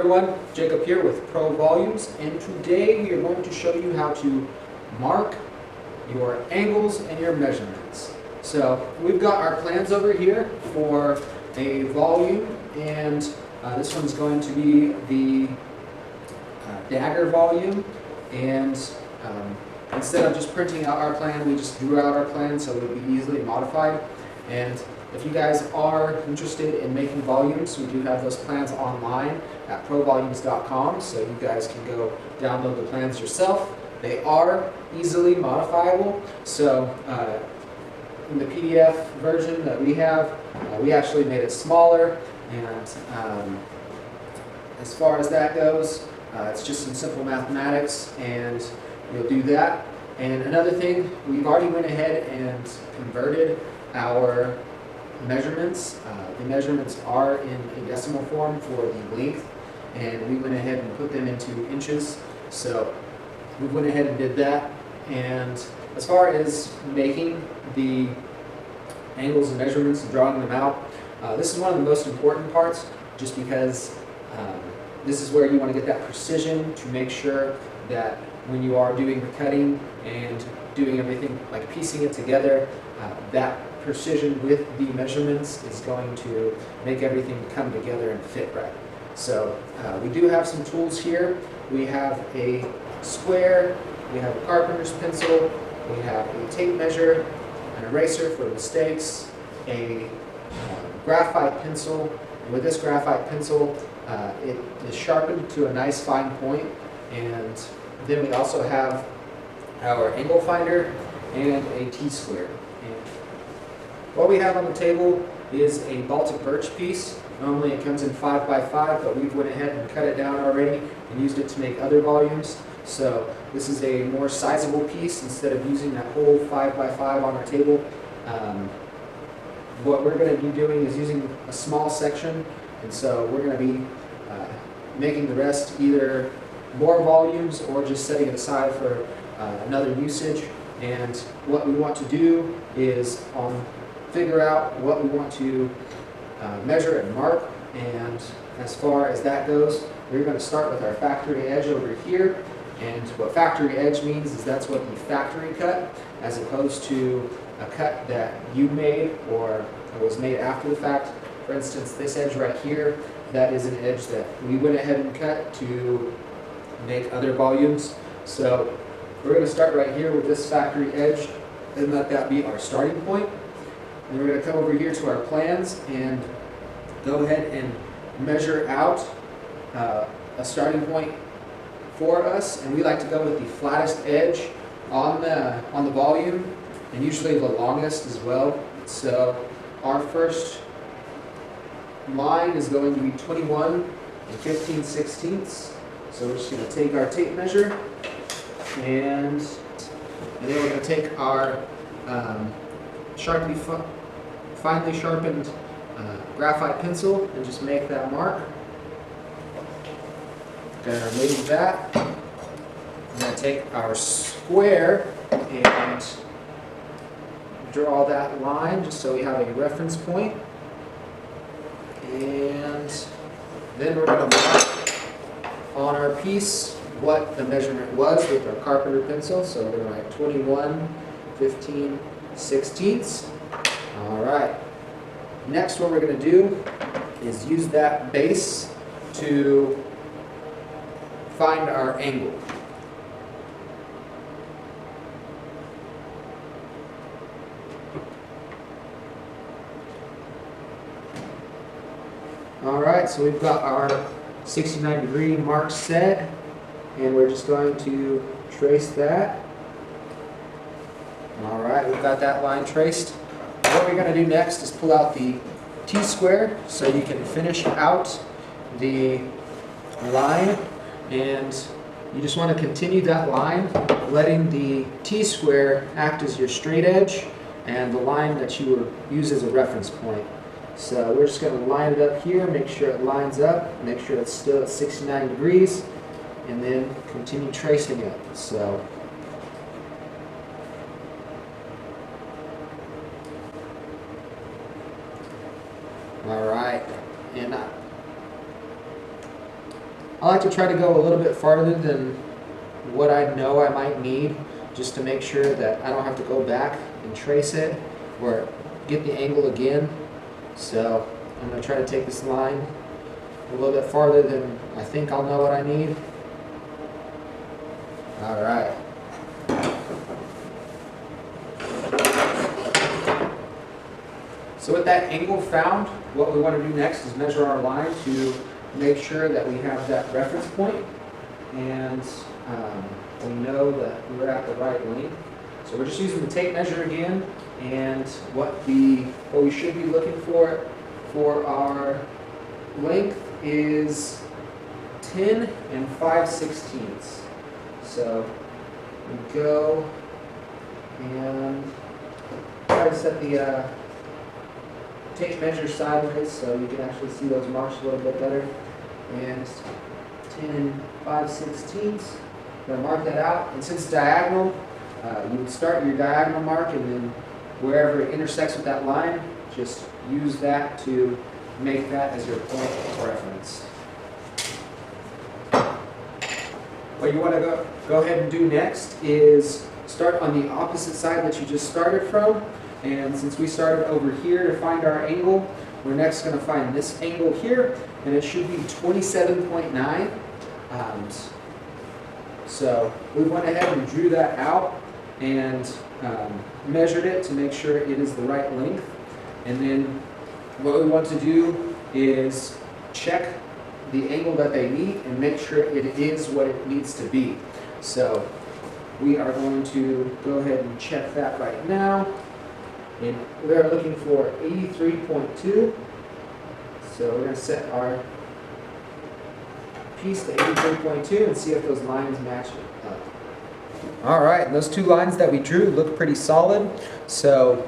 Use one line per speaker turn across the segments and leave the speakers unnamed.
everyone, Jacob here with ProVolumes, and today we are going to show you how to mark your angles and your measurements. So we've got our plans over here for a volume, and this one's going to be the dagger volume, and instead of just printing out our plan, we just drew out our plan so it would be easily modified. And if you guys are interested in making volumes, we do have those plans online at ProVolumes.com, so you guys can go download the plans yourself. They are easily modifiable, so in the PDF version that we have, we actually made it smaller, and as far as that goes, it's just some simple mathematics, and you'll do that. And another thing, we've already went ahead and converted our measurements. The measurements are in a decimal form for the length, and we went ahead and put them into inches. So we went ahead and did that. And as far as making the angles and measurements and drawing them out, this is one of the most important parts, just because this is where you want to get that precision to make sure that when you are doing the cutting and doing everything, like piecing it together, that precision with the measurements is going to make everything come together and fit right. So we do have some tools here. We have a square, we have a carpenter's pencil, we have a tape measure, an eraser for mistakes, a graphite pencil. And with this graphite pencil, it is sharpened to a nice fine point. And then we also have our angle finder and a T-square. What we have on the table is a Baltic birch piece. Normally it comes in 5x5, but we've went ahead and cut it down already and used it to make other volumes. So this is a more sizable piece instead of using that whole 5x5 on our table. What we're going to be doing is using a small section, and so we're going to be making the rest either more volumes or just setting it aside for another usage. And what we want to do is figure out what we want to measure and mark. And as far as that goes, we're going to start with our factory edge over here. And what factory edge means is that's what the factory cut, as opposed to a cut that you made or was made after the fact. For instance, this edge right here, that is an edge that we went ahead and cut to make other volumes. So we're going to start right here with this factory edge and let that be our starting point. And we're going to come over here to our plans and go ahead and measure out a starting point for us. And we like to go with the flattest edge on the volume, and usually the longest as well. So our first line is going to be 21 15/16. So we're just going to take our tape measure, and then we're going to take our finely sharpened graphite pencil and just make that mark. Going to remove that. I'm going to take our square and draw that line just so we have a reference point. And then we're going to mark on our piece what the measurement was with our carpenter pencil. So we're going to write 21 15/16. All right. Next, what we're going to do is use that base to find our angle. All right, so we've got our 69-degree mark set, and we're just going to trace that. All right, we've got that line traced. What we're going to do next is pull out the T-square so you can finish out the line, and you just want to continue that line, letting the T-square act as your straight edge and the line that you will use as a reference point. So we're just going to line it up here, make sure it lines up, make sure it's still at 69 degrees, and then continue tracing it. So all right, and I like to try to go a little bit farther than what I know I might need, just to make sure that I don't have to go back and trace it or get the angle again. So I'm going to try to take this line a little bit farther than I think I'll know what I need. All right. So with that angle found, what we want to do next is measure our line to make sure that we have that reference point, and we know that we're at the right length. So we're just using the tape measure again, and what we should be looking for our length is 10 5/16. So we go and try to set the tape measure sideways so you can actually see those marks a little bit better. And 10 5/16. Going to mark that out. And since it's diagonal, you would start your diagonal mark, and then wherever it intersects with that line, just use that to make that as your point of reference. What you want to go ahead and do next is start on the opposite side that you just started from. And since we started over here to find our angle, we're next going to find this angle here, and it should be 27.9. So we went ahead and drew that out and measured it to make sure it is the right length. And then what we want to do is check the angle that they meet and make sure it is what it needs to be. So we are going to go ahead and check that right now. And we are looking for 83.2. So we're going to set our piece to 83.2 and see if those lines match up. All right, and those two lines that we drew look pretty solid. So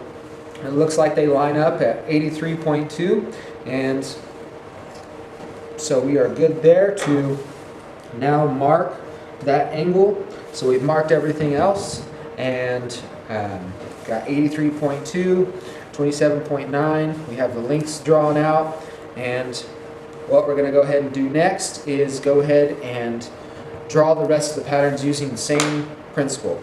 it looks like they line up at 83.2, and so we are good there to now mark that angle. So we've marked everything else, and got 83.2, 27.9. We have the lengths drawn out, and what we're going to go ahead and do next is go ahead and draw the rest of the patterns using the same principle.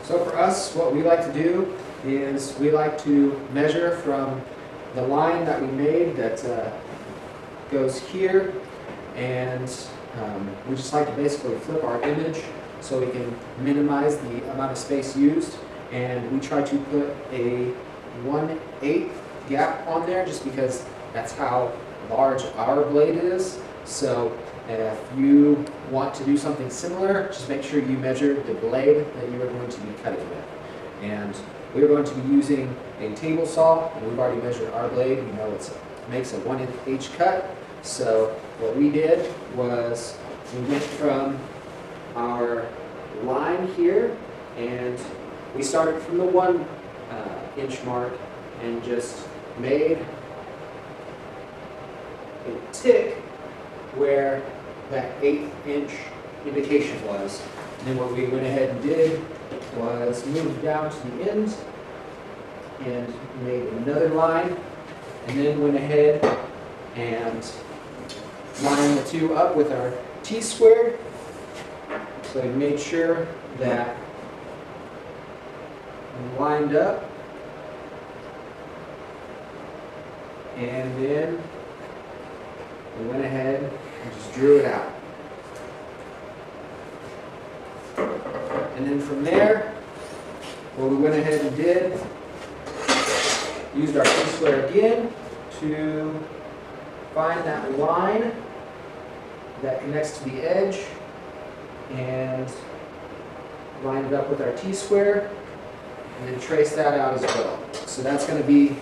So for us, what we like to do is we like to measure from the line that we made that goes here, and we just like to basically flip our image so we can minimize the amount of space used, and we try to put a 1/8 gap on there just because that's how large our blade is. So if you want to do something similar, just make sure you measure the blade that you are going to be cutting with. And we're going to be using a table saw, and we've already measured our blade. We know it makes a 1/8 cut. So what we did was we went from our line here, and we started from the 1 inch mark and just made a tick where that 1/8 inch indication was. And then what we went ahead and did was move down to the end and made another line, and then went ahead and lined the two up with our T-square. So we made sure that we lined up, and then we went ahead and just drew it out. And then from there, what we went ahead and did, used our T-square again to find that line that connects to the edge, and line it up with our T-square, and then trace that out as well. So that's going to be,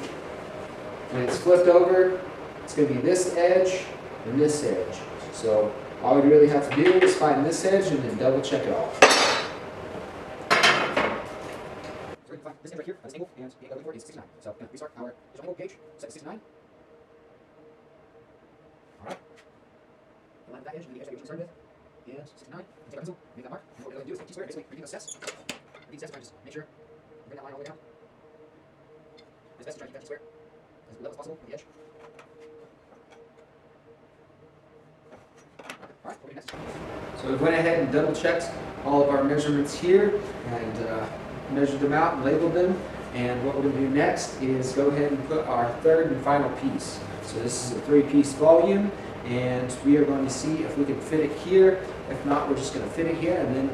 when it's flipped over, it's going to be this edge and this edge. So all we really have to do is find this edge and then double check it all. So we can find this end right here, this angle, and the angle for is 69. So we're going to restart our digital angle gauge, set to 69. Alright. Line that edge, and the edge that we started with, and 69. Take our pencil, make that mark. And what we're going to do is take T-square, basically repeat those steps. Repeat steps, and just make sure you bring that line all the way down. It's best to try to keep that T-square as level as possible with the edge. So we went ahead and double checked all of our measurements here and measured them out and labeled them. And what we're going to do next is go ahead and put our third and final piece. So this is a 3-piece volume, and we are going to see if we can fit it here. If not, we're just going to fit it here, and then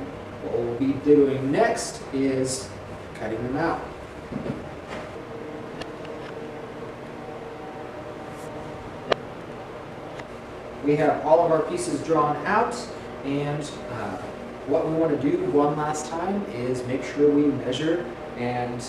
what we'll be doing next is cutting them out. We have all of our pieces drawn out, and what we want to do one last time is make sure we measure and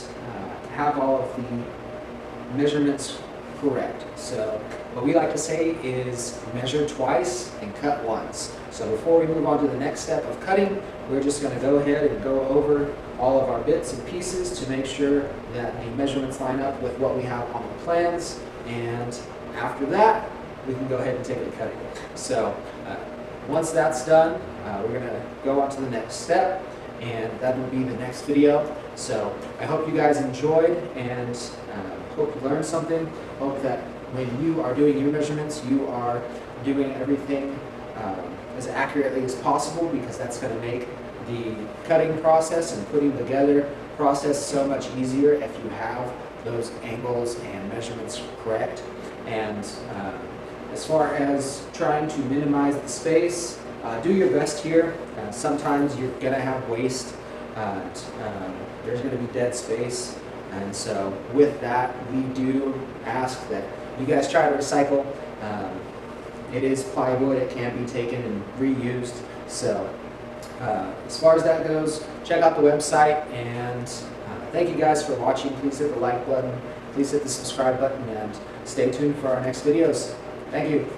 have all of the measurements correct. So what we like to say is measure twice and cut once. So before we move on to the next step of cutting, we're just going to go ahead and go over all of our bits and pieces to make sure that the measurements line up with what we have on the plans, and after that we can go ahead and take it to cutting. So once that's done, we're going to go on to the next step, and that will be the next video. So I hope you guys enjoyed, and hope you learned something. Hope that when you are doing your measurements, you are doing everything as accurately as possible, because that's going to make the cutting process and putting together process so much easier if you have those angles and measurements correct. And as far as trying to minimize the space, do your best here. Sometimes you're going to have waste. There's going to be dead space. And so with that, we do ask that you guys try to recycle. It is plywood. It can be taken and reused. So as far as that goes, check out the website. And thank you guys for watching. Please hit the like button. Please hit the subscribe button, and stay tuned for our next videos. Thank you.